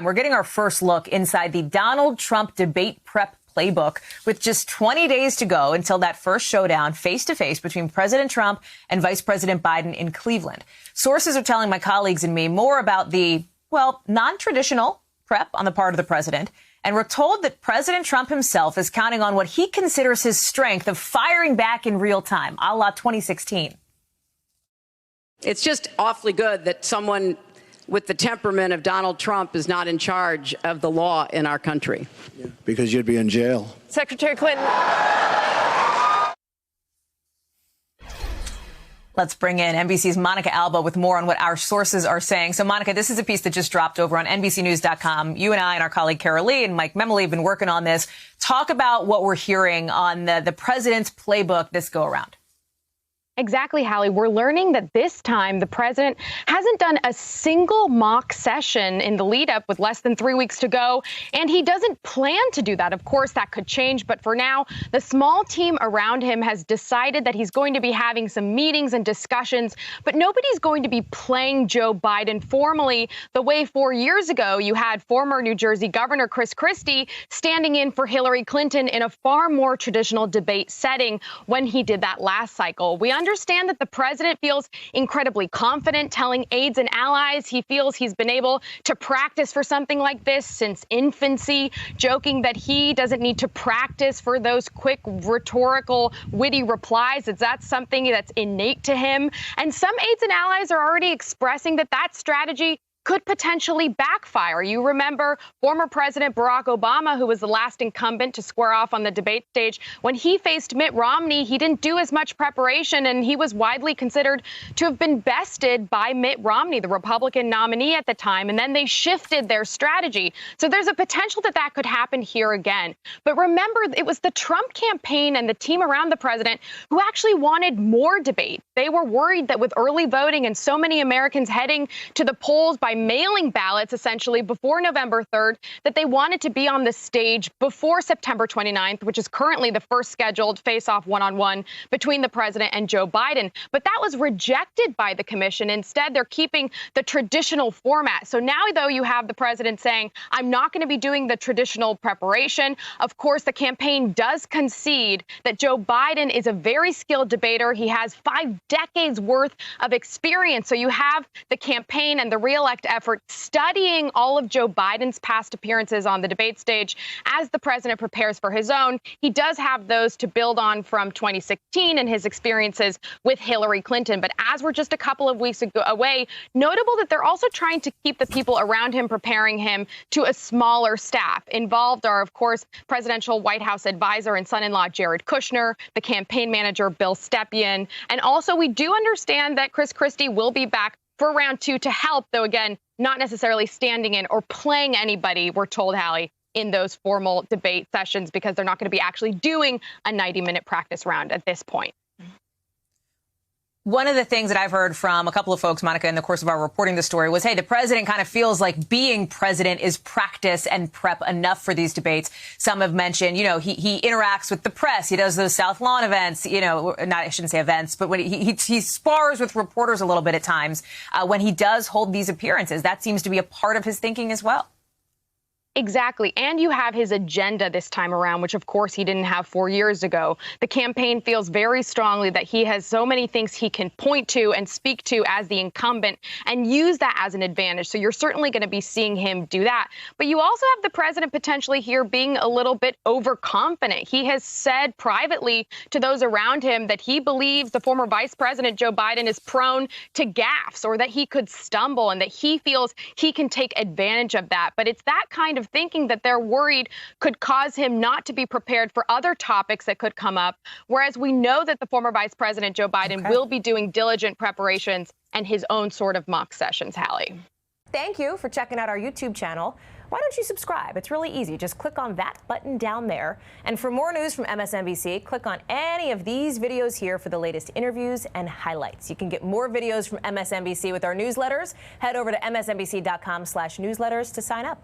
We're getting our first look inside the Donald Trump debate prep playbook with just 20 days to go until that first showdown face-to-face between President Trump and Vice President Biden in Cleveland. Sources are telling my colleagues and me more about the, well, non-traditional prep on the part of the president. And we're told that President Trump himself is counting on what he considers his strength of firing back in real time, a la 2016. It's just awfully good that someone with the temperament of Donald Trump is not in charge of the law in our country. Yeah, because you'd be in jail. Secretary Clinton. Let's bring in NBC's Monica Alba with more on what our sources are saying. So, Monica, this is a piece that just dropped over on NBCnews.com. You and I and our colleague Kara Lee and Mike Memoli have been working on this. Talk about what we're hearing on the president's playbook this go around. Exactly, Hallie. We're learning that this time the president hasn't done a single mock session in the lead up with less than 3 weeks to go, and he doesn't plan to do that. Of course, that could change, but for now, the small team around him has decided that he's going to be having some meetings and discussions, but nobody's going to be playing Joe Biden formally the way 4 years ago you had former New Jersey Governor Chris Christie standing in for Hillary Clinton in a far more traditional debate setting when he did that last cycle. We understand that the president feels incredibly confident telling aides and allies he feels he's been able to practice for something like this since infancy, joking that he doesn't need to practice for those quick, rhetorical, witty replies. That's something that's innate to him. And some aides and allies are already expressing that that strategy could potentially backfire. You remember former President Barack Obama, who was the last incumbent to square off on the debate stage. When he faced Mitt Romney, he didn't do as much preparation, and he was widely considered to have been bested by Mitt Romney, the Republican nominee at the time, and then they shifted their strategy. So there's a potential that that could happen here again. But remember, it was the Trump campaign and the team around the president who actually wanted more debate. They were worried that with early voting and so many Americans heading to the polls by mailing ballots essentially before November 3rd, that they wanted to be on the stage before September 29th, which is currently the first scheduled face-off one-on-one between the president and Joe Biden. But that was rejected by the commission. Instead, they're keeping the traditional format. So now, though, you have the president saying, I'm not going to be doing the traditional preparation. Of course, the campaign does concede that Joe Biden is a very skilled debater. He has 5 decades worth of experience. So you have the campaign and the reelect effort studying all of Joe Biden's past appearances on the debate stage as the president prepares for his own. He does have those to build on from 2016 and his experiences with Hillary Clinton. But as we're just a couple of weeks away, notable that they're also trying to keep the people around him preparing him to a smaller staff. Involved are, of course, presidential White House advisor and son-in-law Jared Kushner, the campaign manager Bill Stepien. And also, we do understand that Chris Christie will be back for round 2 to help, though, again, not necessarily standing in or playing anybody, we're told, Hallie, in those formal debate sessions, because they're not going to be actually doing a 90-minute practice round at this point. One of the things that I've heard from a couple of folks, Monica, in the course of our reporting the story was, hey, the president kind of feels like being president is practice and prep enough for these debates. Some have mentioned, he interacts with the press. He does those South Lawn events, I shouldn't say events, but when he spars with reporters a little bit at times when he does hold these appearances. That seems to be a part of his thinking as well. Exactly. And you have his agenda this time around, which, of course, he didn't have 4 years ago. The campaign feels very strongly that he has so many things he can point to and speak to as the incumbent and use that as an advantage. So you're certainly going to be seeing him do that. But you also have the president potentially here being a little bit overconfident. He has said privately to those around him that he believes the former vice president, Joe Biden, is prone to gaffes or that he could stumble and that he feels he can take advantage of that. But it's that kind of thinking that they're worried could cause him not to be prepared for other topics that could come up, whereas we know that the former vice president, Joe Biden, will be doing diligent preparations and his own sort of mock sessions, Hallie. Thank you for checking out our YouTube channel. Why don't you subscribe? It's really easy. Just click on that button down there. And for more news from MSNBC, click on any of these videos here for the latest interviews and highlights. You can get more videos from MSNBC with our newsletters. Head over to msnbc.com/newsletters to sign up.